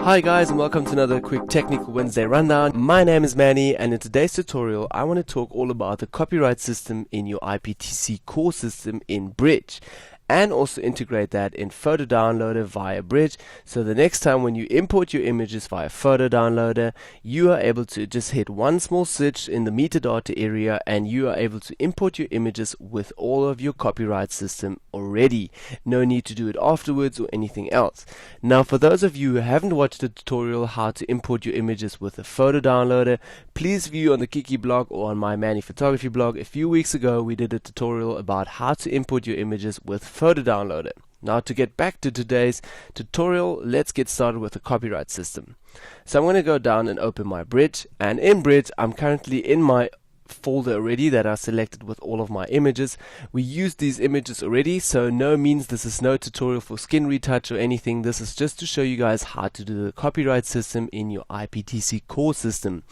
Hi guys, and welcome to another quick Technical Wednesday rundown. My name is Manny, and in today's tutorial I want to talk all about the copyright system in your IPTC core system in Bridge, and also integrate that in Photo Downloader via Bridge, so the next time when you import your images via Photo Downloader, you are able to just hit one small switch in the metadata area and you are able to import your images with all of your copyright system already. No need to do it afterwards or anything else. Now, for those of you who haven't watched the tutorial how to import your images with a Photo Downloader, please view on the Kiki blog or on my Manny Photography blog. A few weeks ago we did a tutorial about how to import your images with Photo Downloader. Now, to get back to today's tutorial, let's get started with the copyright system. So I'm going to go down and open my Bridge, and in Bridge I'm currently in my folder already that I selected with all of my images. We used these images already, so no means this is no tutorial for skin retouch or anything. This is just to show you guys how to do the copyright system in your IPTC core system.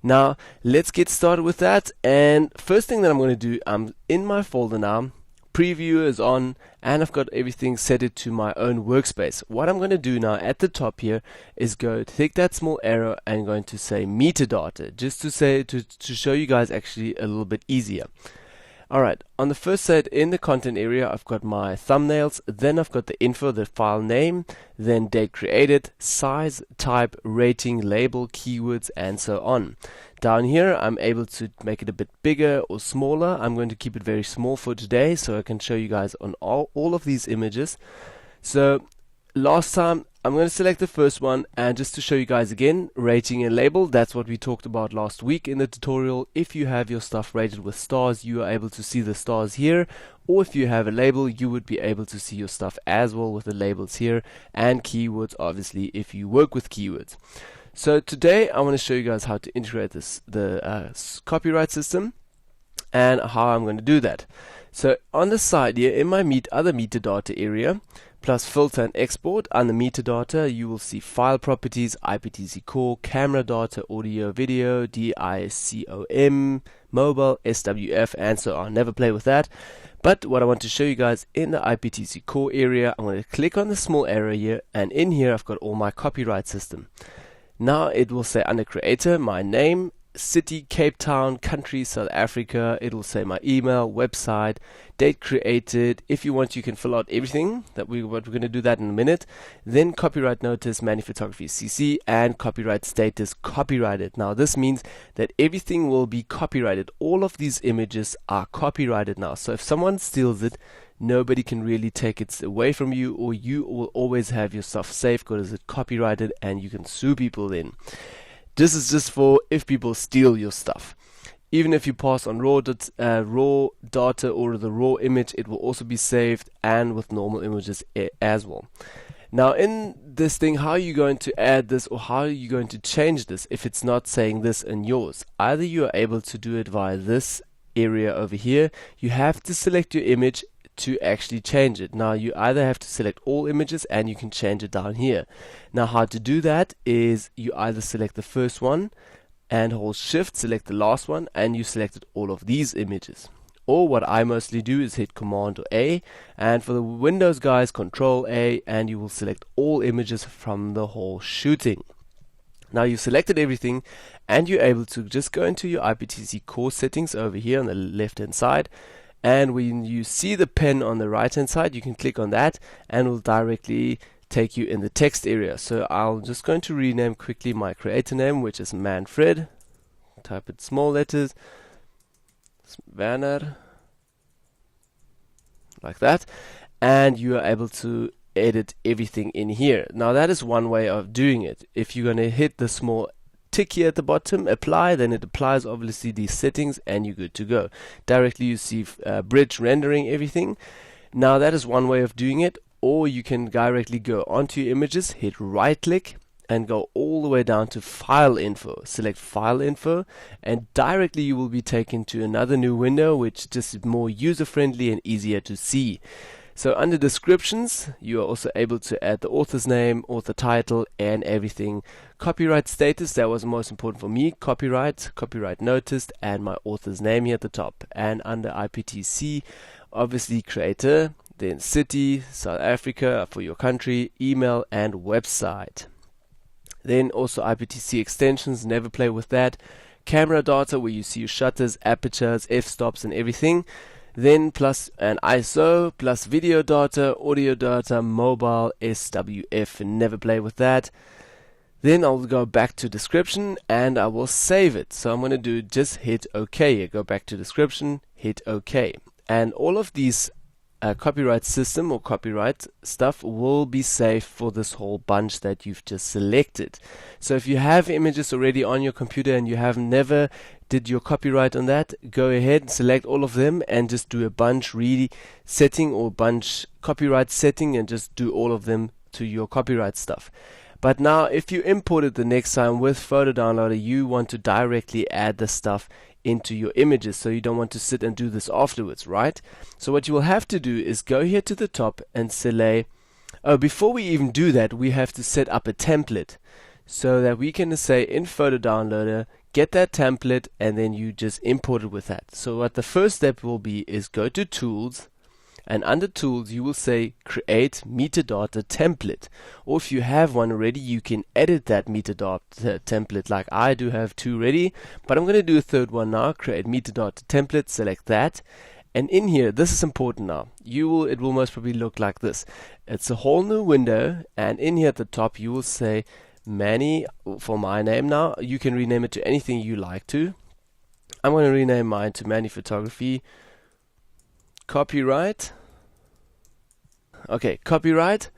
Now let's get started with that, and first thing that I'm going to do, I'm in my folder now. Preview is on and I've got everything set it to my own workspace. What I'm going to do now at the top here is go take that small arrow and going to say metadata, just to say to show you guys actually a little bit easier. Alright, on the first side in the content area I've got my thumbnails, then I've got the info, the file name, then date created, size, type, rating, label, keywords, and so on. Down here I'm able to make it a bit bigger or smaller. I'm going to keep it very small for today so I can show you guys on all of these images. So last time I'm going to select the first one, and just to show you guys again, rating and label, that's what we talked about last week in the tutorial. If you have your stuff rated with stars, you are able to see the stars here, or if you have a label, you would be able to see your stuff as well with the labels here, and keywords obviously if you work with keywords. So today I want to show you guys how to integrate the copyright system and how I'm going to do that. So on the side here in my other metadata area, plus filter and export, under metadata you will see file properties, IPTC core, camera data, audio, video, DICOM, mobile, SWF, and so on. Never play with that. But what I want to show you guys in the IPTC core area, I'm going to click on the small arrow here, and in here I've got all my copyright system. Now it will say under creator my name, city Cape Town, country South Africa. It will say my email, website, date created. If you want, you can fill out everything that we're going to do that in a minute. Then copyright notice, Manny Photography CC, and copyright status copyrighted. Now this means that everything will be copyrighted. All of these images are copyrighted now, so if someone steals it, nobody can really take it away from you, or you will always have your stuff safe because it's copyrighted and you can sue people then. This is just for if people steal your stuff. Even if you pass on raw data or the raw image, it will also be saved, and with normal images as well. Now in this thing, how are you going to add this, or how are you going to change this if it's not saying this in yours? Either you are able to do it via this area over here. You have to select your image to actually change it. Now you either have to select all images and you can change it down here. Now how to do that is you either select the first one and hold shift, select the last one, and you selected all of these images. Or what I mostly do is hit Command or A, and for the Windows guys, Control A, and you will select all images from the whole shooting. Now you've selected everything and you're able to just go into your IPTC core settings over here on the left hand side, and when you see the pen on the right hand side, you can click on that and it will directly take you in the text area. So I'm just going to rename quickly my creator name, which is Manfred. Type it small letters, Werner, like that, and you are able to edit everything in here. Now that is one way of doing it. If you're going to hit the small tick here at the bottom, apply, then it applies obviously these settings and you're good to go. Directly you see Bridge rendering everything. Now that is one way of doing it, or you can directly go onto your images, hit right click and go all the way down to file info, select file info, and directly you will be taken to another new window which just is more user friendly and easier to see. So under descriptions, you are also able to add the author's name, author title, and everything. Copyright status, that was most important for me. Copyright noticed, and my author's name here at the top. And under IPTC, obviously creator, then city, South Africa for your country, email, and website. Then also IPTC extensions, never play with that. Camera data, where you see your shutters, apertures, f-stops and everything. Then plus an ISO, plus video data, audio data, mobile, SWF, never play with that. Then I'll go back to description and I will save it. So I'm going to do just hit OK. Go back to description, hit OK. And all of these copyright system or copyright stuff will be saved for this whole bunch that you've just selected. So if you have images already on your computer and you have never did your copyright on that, go ahead and select all of them and just do a bunch setting or bunch copyright setting and just do all of them to your copyright stuff. But now if you import it the next time with Photo Downloader, you want to directly add the stuff into your images, so you don't want to sit and do this afterwards, right? So what you will have to do is go here to the top and select, before we even do that, we have to set up a template so that we can say in Photo Downloader, get that template and then you just import it with that. So what the first step will be is go to Tools, and under Tools you will say create metadata template, or if you have one already you can edit that metadata template, like I do have two ready, but I'm going to do a third one now. Create metadata template, select that, and in here, this is important now, it will most probably look like this. It's a whole new window, and in here at the top you will say Manny for my name. Now you can rename it to anything you like to. I'm going to rename mine to Manny Photography Copyright. Okay, copyright.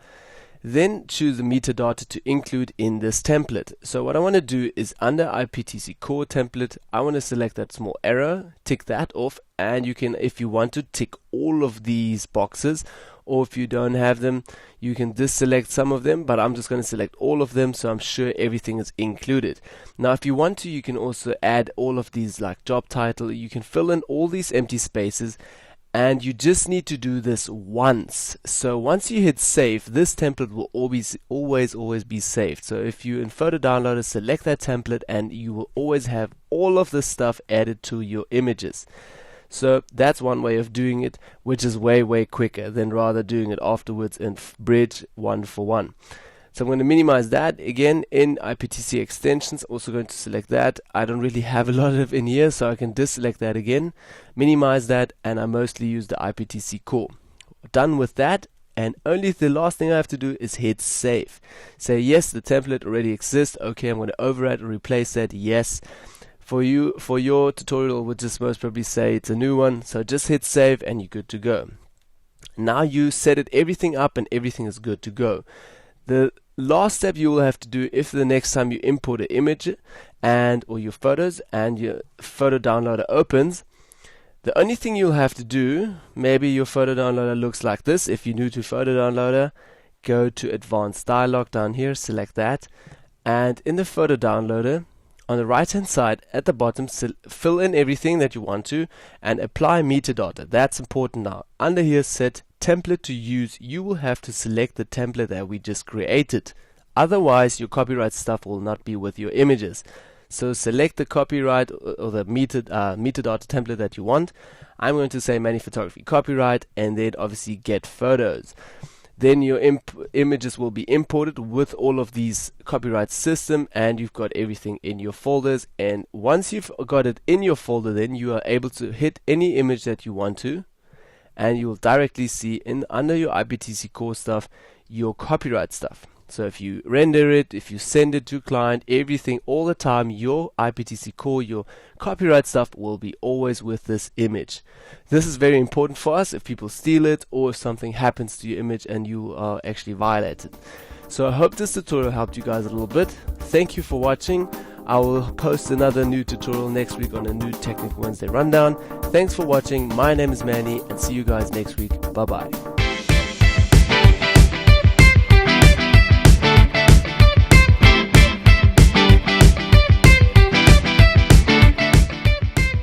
Then choose the metadata to include in this template. So what I want to do is under IPTC core template, I want to select that small arrow, tick that off, and you can, if you want to, tick all of these boxes, or if you don't have them, you can just select some of them, but I'm just going to select all of them so I'm sure everything is included. Now if you want to, you can also add all of these, like job title. You can fill in all these empty spaces, and you just need to do this once. So once you hit save, this template will always be saved. So if you in Photo Downloader select that template, and you will always have all of this stuff added to your images. So that's one way of doing it, which is way quicker than rather doing it afterwards in Bridge one for one. So I'm going to minimize that again in IPTC extensions, also going to select that. I don't really have a lot of in here, so I can deselect that again, minimize that, and I mostly use the IPTC core. Done with that, and only the last thing I have to do is hit save. Say yes, the template already exists. Okay, I'm going to overwrite or replace that. Yes. For your tutorial, we'll just most probably say it's a new one. So just hit save and you're good to go. Now you set everything up and everything is good to go. The last step you will have to do, if the next time you import an image or your photos and your Photo Downloader opens, the only thing you'll have to do, maybe your Photo Downloader looks like this. If you're new to Photo Downloader, go to Advanced Dialog down here, select that, and in the Photo Downloader, on the right hand side at the bottom, fill in everything that you want to and apply metadata. That's important now. Under here, set template to use, you will have to select the template that we just created. Otherwise, your copyright stuff will not be with your images. So select the copyright or the metadata template that you want. I'm going to say Manny Photography Copyright, and then obviously get photos. Then your images will be imported with all of these copyright system, and you've got everything in your folders. And once you've got it in your folder, then you are able to hit any image that you want to, and you will directly see under your IPTC core stuff your copyright stuff. So if you render it, if you send it to client, everything all the time, your IPTC core, your copyright stuff will be always with this image. This is very important for us if people steal it or if something happens to your image and you are actually violated. So I hope this tutorial helped you guys a little bit. Thank you for watching. I will post another new tutorial next week on a new Technical Wednesday rundown. Thanks for watching. My name is Manny, and see you guys next week. Bye bye.